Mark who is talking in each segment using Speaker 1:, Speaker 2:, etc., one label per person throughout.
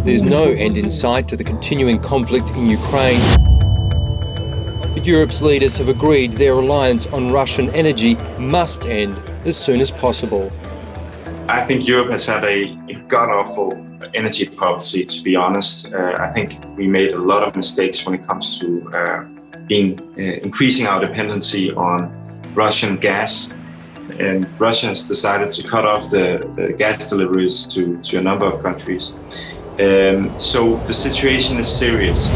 Speaker 1: There's no end in sight to the continuing conflict in Ukraine. But Europe's leaders have agreed their reliance on Russian energy must end as soon as possible.
Speaker 2: I think Europe has had a god-awful energy policy, to be honest. I think we made a lot of mistakes when it comes to increasing our dependency on Russian gas. And Russia has decided to cut off the gas deliveries to a number of countries. So the situation is serious.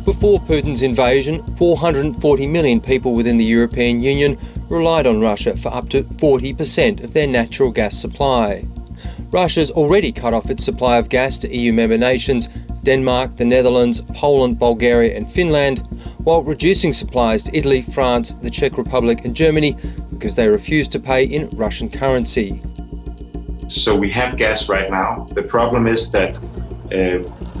Speaker 1: Before Putin's invasion, 440 million people within the European Union relied on Russia for up to 40% of their natural gas supply. Russia's already cut off its supply of gas to EU member nations, Denmark, the Netherlands, Poland, Bulgaria and Finland, while reducing supplies to Italy, France, the Czech Republic and Germany because they refused to pay in Russian currency.
Speaker 2: So we have gas right now. The problem is that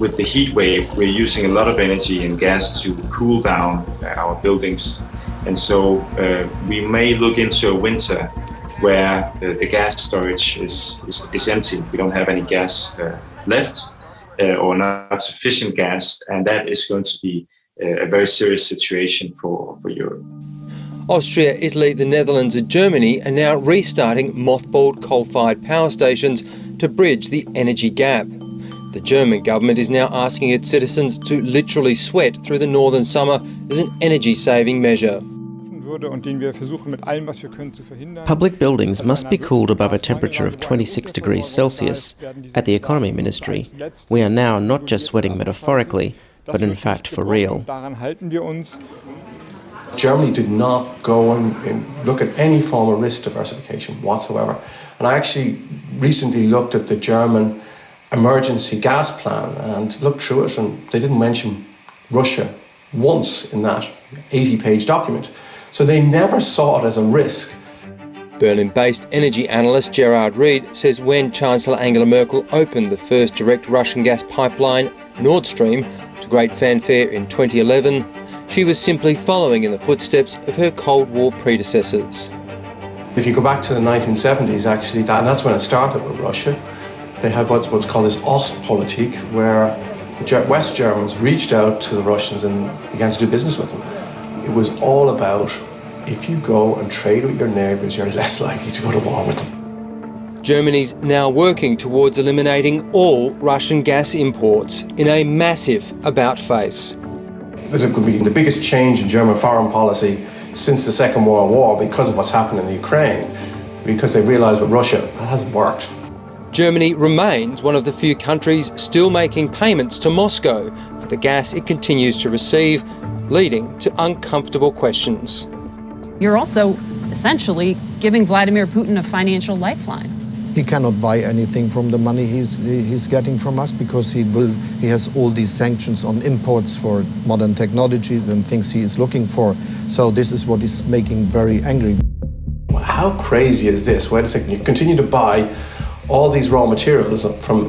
Speaker 2: with the heat wave, we're using a lot of energy and gas to cool down our buildings. And so we may look into a winter where the gas storage is empty. We don't have any gas left or not sufficient gas. And that is going to be a very serious situation for Europe.
Speaker 1: Austria, Italy, the Netherlands and Germany are now restarting mothballed coal-fired power stations to bridge the energy gap. The German government is now asking its citizens to literally sweat through the northern summer as an energy-saving measure.
Speaker 3: Public buildings must be cooled above a temperature of 26 degrees Celsius. At the Economy Ministry, we are now not just sweating metaphorically, but in fact for real.
Speaker 4: Germany did not go and look at any form of risk diversification whatsoever. And I actually recently looked at the German emergency gas plan and looked through it, and they didn't mention Russia once in that 80-page document. So they never saw it as a risk.
Speaker 1: Berlin-based energy analyst Gerard Reed says when Chancellor Angela Merkel opened the first direct Russian gas pipeline, Nord Stream, to great fanfare in 2011, she was simply following in the footsteps of her Cold War predecessors.
Speaker 4: If you go back to the 1970s, actually, that's when it started with Russia. They have what's called this Ostpolitik, where West Germans reached out to the Russians and began to do business with them. It was all about, if you go and trade with your neighbours, you're less likely to go to war with them.
Speaker 1: Germany's now working towards eliminating all Russian gas imports in a massive about-face.
Speaker 4: This could be the biggest change in German foreign policy since the Second World War because of what's happened in the Ukraine, because they realised with Russia, that hasn't worked.
Speaker 1: Germany remains one of the few countries still making payments to Moscow for the gas it continues to receive, leading to uncomfortable questions.
Speaker 5: You're also essentially giving Vladimir Putin a financial lifeline.
Speaker 6: He cannot buy anything from the money he's getting from us because he has all these sanctions on imports for modern technologies and things he is looking for. So this is what is making very angry.
Speaker 4: How crazy is this? Wait a second, you continue to buy all these raw materials from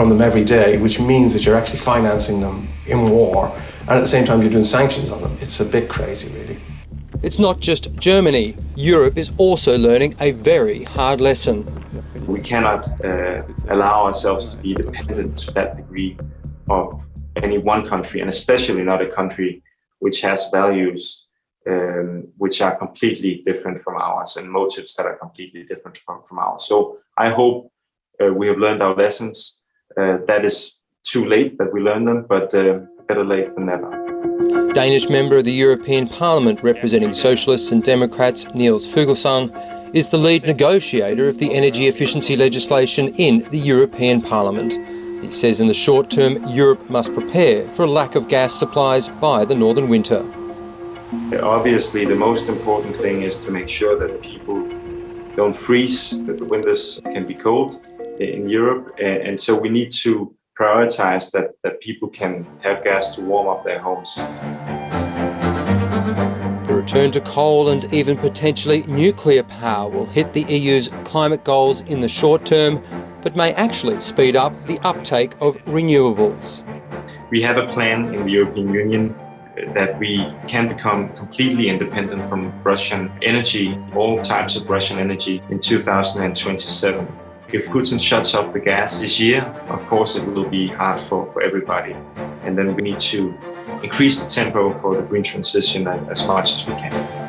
Speaker 4: them every day, which means that you're actually financing them in war, and at the same time you're doing sanctions on them. It's a bit crazy, really.
Speaker 1: It's not just Germany. Europe is also learning a very hard lesson.
Speaker 2: We cannot allow ourselves to be dependent to that degree of any one country, and especially not a country which has values which are completely different from ours and motives that are completely different from ours. So I hope we have learned our lessons. That is too late that we learn them, but better late than never.
Speaker 1: Danish member of the European Parliament representing Socialists and Democrats, Niels Fuglsang, is the lead negotiator of the energy efficiency legislation in the European Parliament. He says in the short term, Europe must prepare for a lack of gas supplies by the northern winter.
Speaker 2: Obviously, the most important thing is to make sure that people don't freeze, that the winters can be cold in Europe. And so we need to prioritize that people can have gas to warm up their homes.
Speaker 1: The return to coal and even potentially nuclear power will hit the EU's climate goals in the short term, but may actually speed up the uptake of renewables.
Speaker 2: We have a plan in the European Union that we can become completely independent from Russian energy, all types of Russian energy, in 2027. If Putin shuts off the gas this year, of course it will be hard for everybody. And then we need to increase the tempo for the green transition as much as we can.